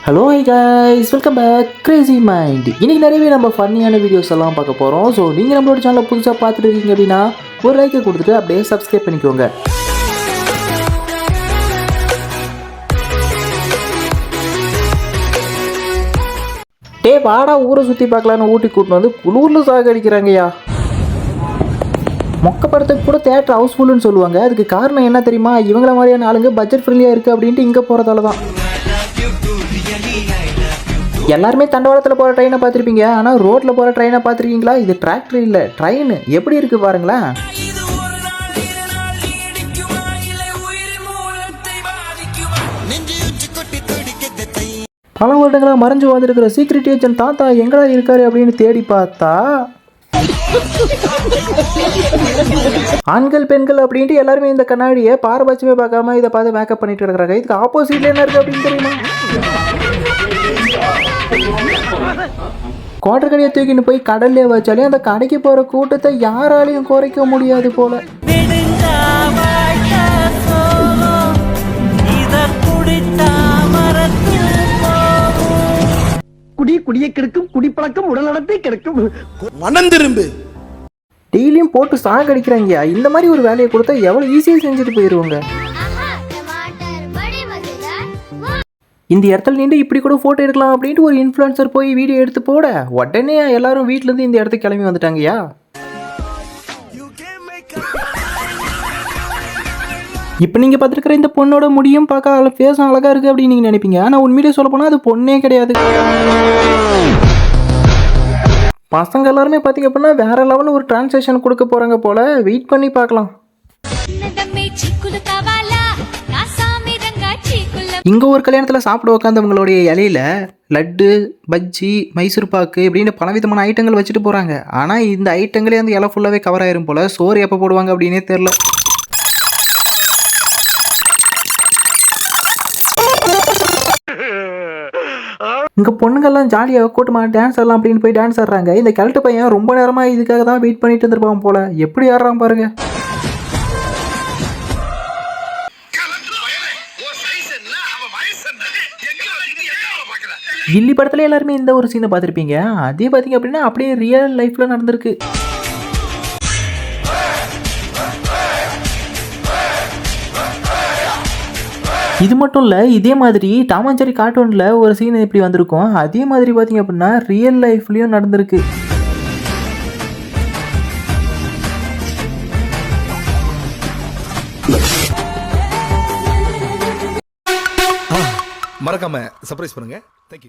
Hello hi guys, welcome back crazy mind. இன்றைக்கி நிறையவே நம்ம ஃபன்னியான வீடியோஸ் எல்லாம் பார்க்க போகிறோம். ஸோ நீங்கள் நம்மளோட சேனலை புதுசாக பார்த்துட்டு இருக்கீங்க அப்படின்னா ஒரு லைக்கை கொடுத்துட்டு அப்படியே சப்ஸ்கிரைப் பண்ணிக்கோங்க. வாடா ஊரை சுற்றி பார்க்கலான்னு ஊட்டி கூட்டின்னு வந்து குளூரில் சாகடிக்கிறாங்கய்யா. மொக்க படத்துக்கு கூட தேட்டர் ஹவுஸ்ஃபுல்லுன்னு சொல்லுவாங்க. அதுக்கு காரணம் என்ன தெரியுமா? இவங்கள மாதிரியான ஆளுங்க பட்ஜெட் ஃப்ரெண்ட்லியாக இருக்குது அப்படின்ட்டு இங்கே போகிறதால தான். எல்லாருமே தண்டவாளத்தில் போகிற ட்ரெயினை பார்த்துருப்பீங்க, ஆனால் ரோட்டில் போகிற ட்ரெயினை பார்த்துருக்கீங்களா? இது டிராக்டர் இல்லை, ட்ரெயின். எப்படி இருக்குது பாருங்களேன். பல வருடங்களாக மறைஞ்சு வாழ்ந்துருக்கிற சீக்ரெட் ஏஜென்ட் தாத்தா எங்கடா இருக்காரு அப்படின்னு தேடி பார்த்தா ஆண்கள் பெண்கள் அப்படின்ட்டு எல்லாருமே இந்த கண்ணாடியை பாரபட்சமே பார்க்காம இதை பார்த்து மேக்கப் பண்ணிட்டு இருக்கிறாங்க. இதுக்கு ஆப்போசிட்ல என்ன இருக்கு அப்படின்னு தெரியுமா? குவார்டர் கடையை தூக்கின்னு போய் கடல்லே வச்சாலே அந்த கடைக்கு போகிற கூட்டத்தை யாராலையும் குறைக்க முடியாது போல. குடியை கெடுக்கும், குடிப்பழக்கம் உடல் நடத்தை கெடுக்கும். மனம் திரும்பு. டெய்லியும் போட்டு சாகடிக்கிறாங்க. இந்த மாதிரி ஒரு வேலையை கொடுத்தா எவ்வளோ ஈஸியாக செஞ்சுட்டு போயிடுவாங்க. இந்த இடத்துல நின்று இப்படி கூட ஃபோட்டோ எடுக்கலாம் அப்படின்ட்டு ஒரு இன்ஃப்ளூயன்சர் போய் வீடியோ எடுத்து போட உடனே எல்லாரும் வீட்டிலேருந்து இந்த இடத்துக்கு கிளம்பி வந்துட்டாங்கய்யா. இப்போ நீங்கள் பார்த்துருக்குற இந்த பொண்ணோட முடியும் பார்க்க ஃபேஸும் அழகாக இருக்குது அப்படின்னு நீங்கள் நினைப்பீங்க. ஆனால் உண்மையிலே சொல்ல போனால் அது பொண்ணே கிடையாது. பசங்க எல்லாருமே பார்த்தீங்க அப்படின்னா வேற லெவலில் ஒரு டிரான்சாக்ஷன் கொடுக்க போகிறாங்க போல். வெயிட் பண்ணி பார்க்கலாம். இங்கே ஒரு கல்யாணத்தில் சாப்பிட உட்காந்தவங்களுடைய இலையில லட்டு, பஜ்ஜி, மைசூர் பாக்கு இப்படின்னு பலவிதமான ஐட்டங்கள் வச்சுட்டு போகிறாங்க. ஆனால் இந்த ஐட்டங்களே அந்த இலை ஃபுல்லாகவே கவர் ஆயிரும் போல். சோறு எப்போ போடுவாங்க அப்படின்னே தெரில. இங்கே பொண்ணுங்கள்லாம் ஜாலியாக கூட்டமாக டான்ஸ் ஆடலாம் அப்படின்னு போய் டான்ஸ் ஆடுறாங்க. இந்த கிழட்டு பையன் ரொம்ப நேரமாக இதுக்காக தான் வெயிட் பண்ணிட்டு இருந்திருப்பான் போல். எப்படி ஆடுறான் பாருங்க. கில்லி படத்துல எல்லாருமே இந்த ஒரு சீனை பார்த்துருப்பீங்க. அதே பார்த்தீங்க அப்படின்னா அப்படியே ரியல் லைஃப்ல நடந்திருக்கு. இது மட்டும் இல்லை, இதே மாதிரி டாம் அண்ட் ஜெர்ரி கார்ட்டூனில் ஒரு சீன் இப்படி வந்திருக்கும். அதே மாதிரி பார்த்தீங்க அப்படின்னா ரியல் லைஃப்லையும் நடந்திருக்கு. மறக்காம சர்ப்ரைஸ் பண்ணுங்க. தேங்க்யூ.